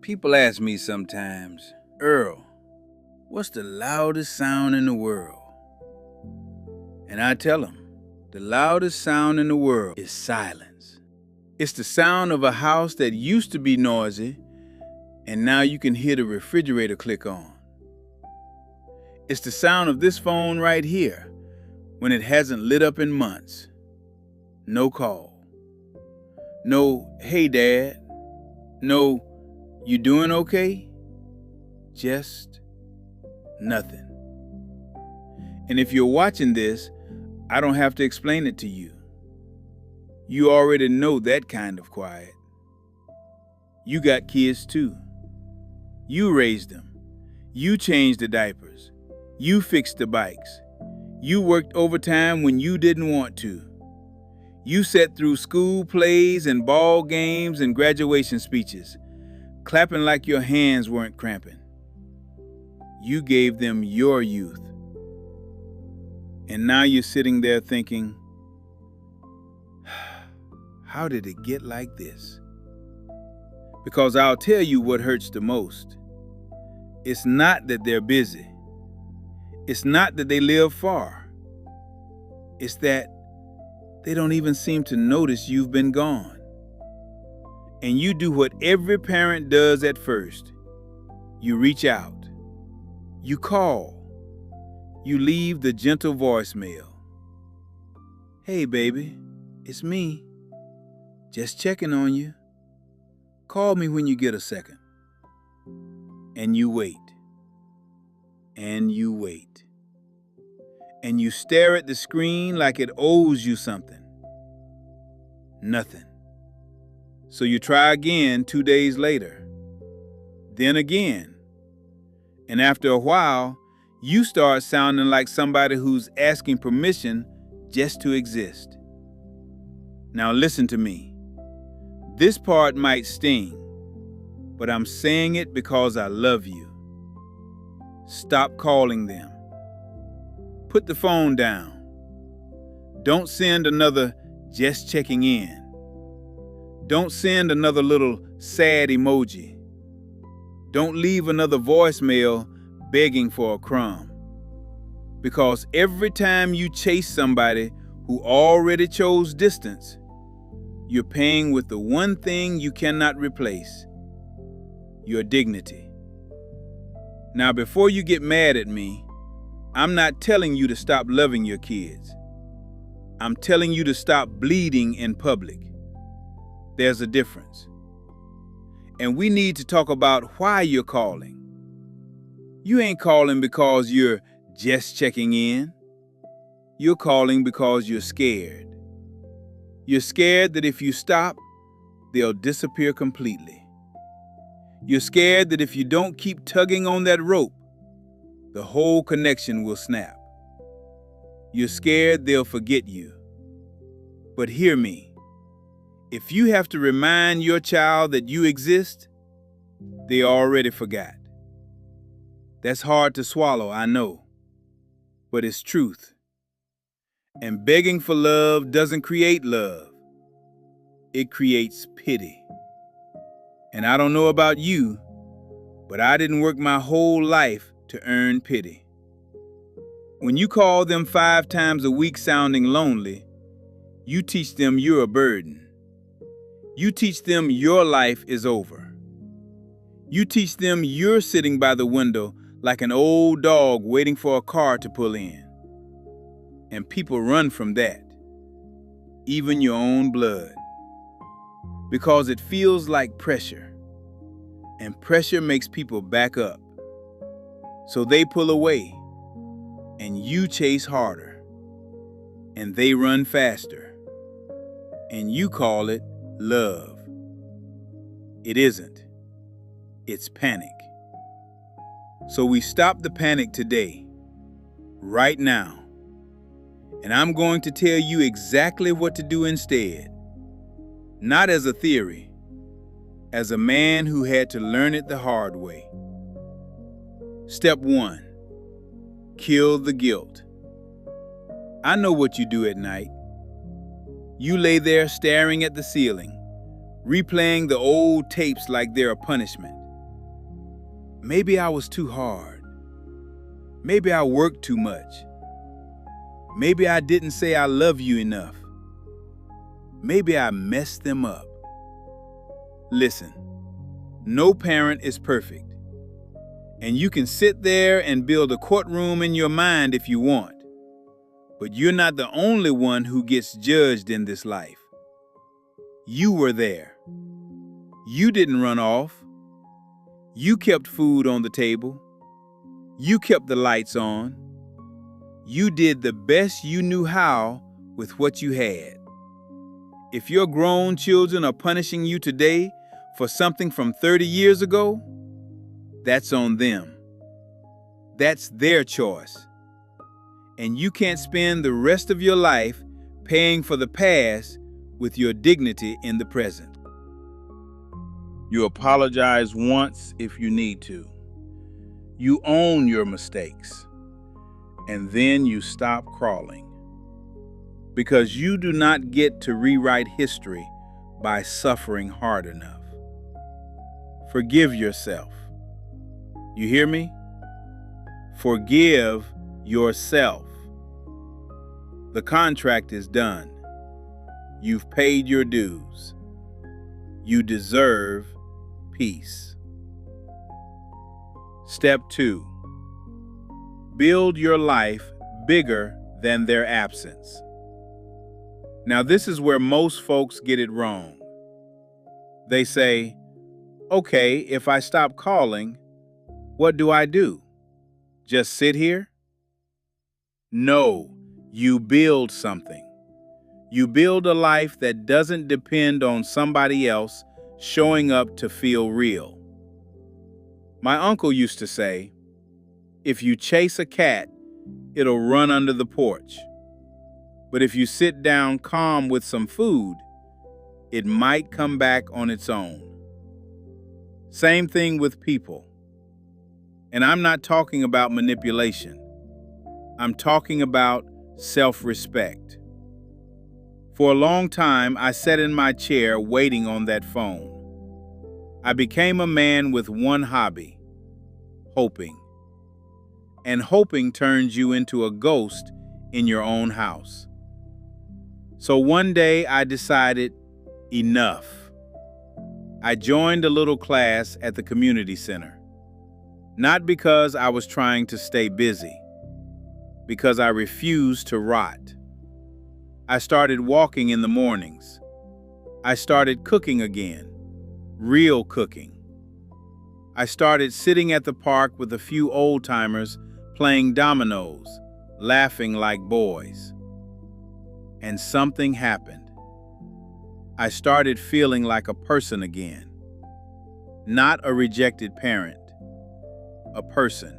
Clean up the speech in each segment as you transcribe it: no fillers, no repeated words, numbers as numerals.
People ask me sometimes, Earl, what's the loudest sound in the world? And I tell them, the loudest sound in the world is silence. It's the sound of a house that used to be noisy, and now you can hear the refrigerator click on. It's the sound of this phone right here when it hasn't lit up in months. No call. No, hey, Dad. No, you doing okay? Just nothing. And if you're watching this, I don't have to explain it to you. You already know that kind of quiet. You got kids too. You raised them. You changed the diapers. You fixed the bikes. You worked overtime when you didn't want to. You sat through school plays and ball games and graduation speeches, clapping like your hands weren't cramping. You gave them your youth. And now you're sitting there thinking, how did it get like this? Because I'll tell you what hurts the most. It's not that they're busy. It's not that they live far. It's that they don't even seem to notice you've been gone. And you do what every parent does at first. You reach out. You call. You leave the gentle voicemail. Hey, baby, it's me. Just checking on you. Call me when you get a second. And you wait. And you wait. And you stare at the screen like it owes you something. Nothing. So you try again 2 days later. Then again. And after a while, you start sounding like somebody who's asking permission just to exist. Now listen to me. This part might sting, but I'm saying it because I love you. Stop calling them. Put the phone down. Don't send another just checking in. Don't send another little sad emoji. Don't leave another voicemail begging for a crumb. Because every time you chase somebody who already chose distance, you're paying with the one thing you cannot replace: your dignity. Now, before you get mad at me, I'm not telling you to stop loving your kids. I'm telling you to stop bleeding in public. There's a difference. And we need to talk about why you're calling. You ain't calling because you're just checking in. You're calling because you're scared. You're scared that if you stop, they'll disappear completely. You're scared that if you don't keep tugging on that rope, the whole connection will snap. You're scared they'll forget you. But hear me. If you have to remind your child that you exist, they already forgot. That's hard to swallow, I know. But it's truth. And begging for love doesn't create love. It creates pity. And I don't know about you, but I didn't work my whole life to earn pity. When you call them 5 times a week sounding lonely, you teach them you're a burden. You teach them your life is over. You teach them you're sitting by the window like an old dog waiting for a car to pull in. And people run from that, even your own blood, because it feels like pressure, and pressure makes people back up. So they pull away, and you chase harder, and they run faster, and you call it love. It isn't. It's panic. So we stop the panic today, right now. And I'm going to tell you exactly what to do instead. Not as a theory, as a man who had to learn it the hard way. Step 1, kill the guilt. I know what you do at night. You lay there staring at the ceiling, replaying the old tapes like they're a punishment. Maybe I was too hard. Maybe I worked too much. Maybe I didn't say I love you enough. Maybe I messed them up. Listen, no parent is perfect. And you can sit there and build a courtroom in your mind if you want. But you're not the only one who gets judged in this life. You were there. You didn't run off. You kept food on the table. You kept the lights on. You did the best you knew how with what you had. If your grown children are punishing you today for something from 30 years ago, that's on them. That's their choice. And you can't spend the rest of your life paying for the past with your dignity in the present. You apologize once if you need to. You own your mistakes. And then you stop crawling. Because you do not get to rewrite history by suffering hard enough. Forgive yourself. You hear me? Forgive yourself. The contract is done. You've paid your dues. You deserve peace. Step 2. Build your life bigger than their absence. Now, this is where most folks get it wrong. They say, okay, if I stop calling, what do I do? Just sit here? No, you build something. You build a life that doesn't depend on somebody else showing up to feel real. My uncle used to say, if you chase a cat, it'll run under the porch. But if you sit down calm with some food, it might come back on its own. Same thing with people. And I'm not talking about manipulation. I'm talking about self-respect. For a long time, I sat in my chair waiting on that phone. I became a man with one hobby, hoping. And hoping turns you into a ghost in your own house. So one day I decided, enough. I joined a little class at the community center. Not because I was trying to stay busy, because I refused to rot. I started walking in the mornings. I started cooking again, real cooking. I started sitting at the park with a few old-timers playing dominoes, laughing like boys. And something happened. I started feeling like a person again. Not a rejected parent, a person.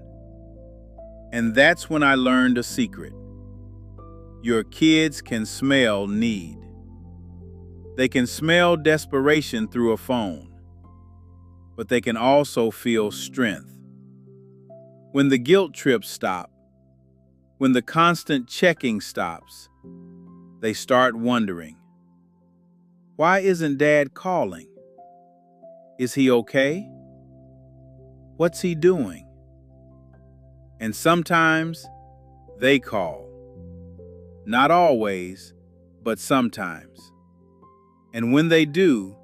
And that's when I learned a secret. Your kids can smell need. They can smell desperation through a phone, but they can also feel strength. When the guilt trips stop, when the constant checking stops, they start wondering, why isn't Dad calling? Is he okay? What's he doing? And sometimes they call. Not always, but sometimes. And when they do,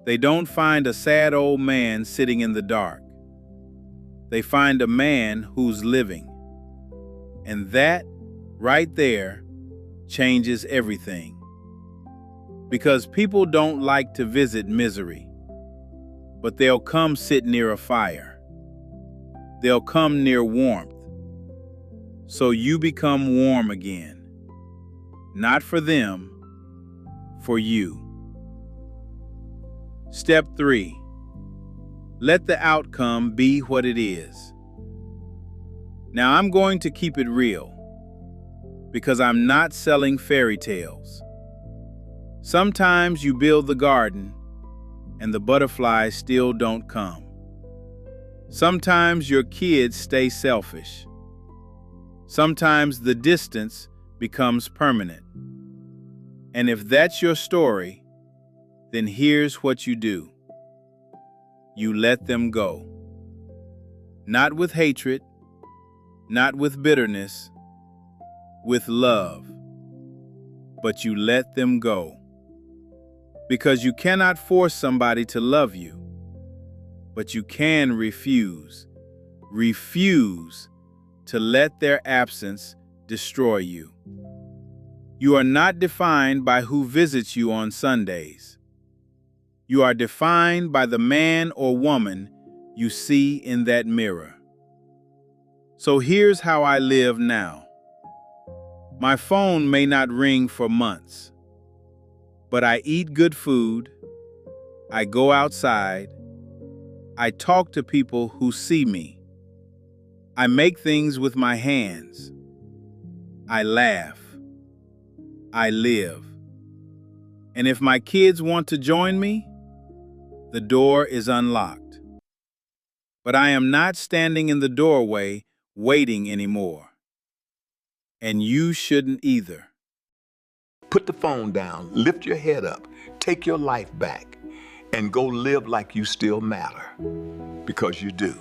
they don't find a sad old man sitting in the dark. They find a man who's living. And that, right there, changes everything. Because people don't like to visit misery, but they'll come sit near a fire. They'll come near warmth. So you become warm again. Not for them, for you. Step 3. Let the outcome be what it is. Now I'm going to keep it real, because I'm not selling fairy tales. Sometimes you build the garden and the butterflies still don't come. Sometimes your kids stay selfish. Sometimes the distance becomes permanent. And if that's your story, then here's what you do. You let them go. Not with hatred, not with bitterness, with love. But you let them go. Because you cannot force somebody to love you, but you can refuse. Refuse to let their absence destroy you. You are not defined by who visits you on Sundays. You are defined by the man or woman you see in that mirror. So here's how I live now. My phone may not ring for months, but I eat good food, I go outside, I talk to people who see me. I make things with my hands. I laugh. I live. And if my kids want to join me, the door is unlocked. But I am not standing in the doorway waiting anymore. And you shouldn't either. Put the phone down, lift your head up, take your life back, and go live like you still matter, because you do.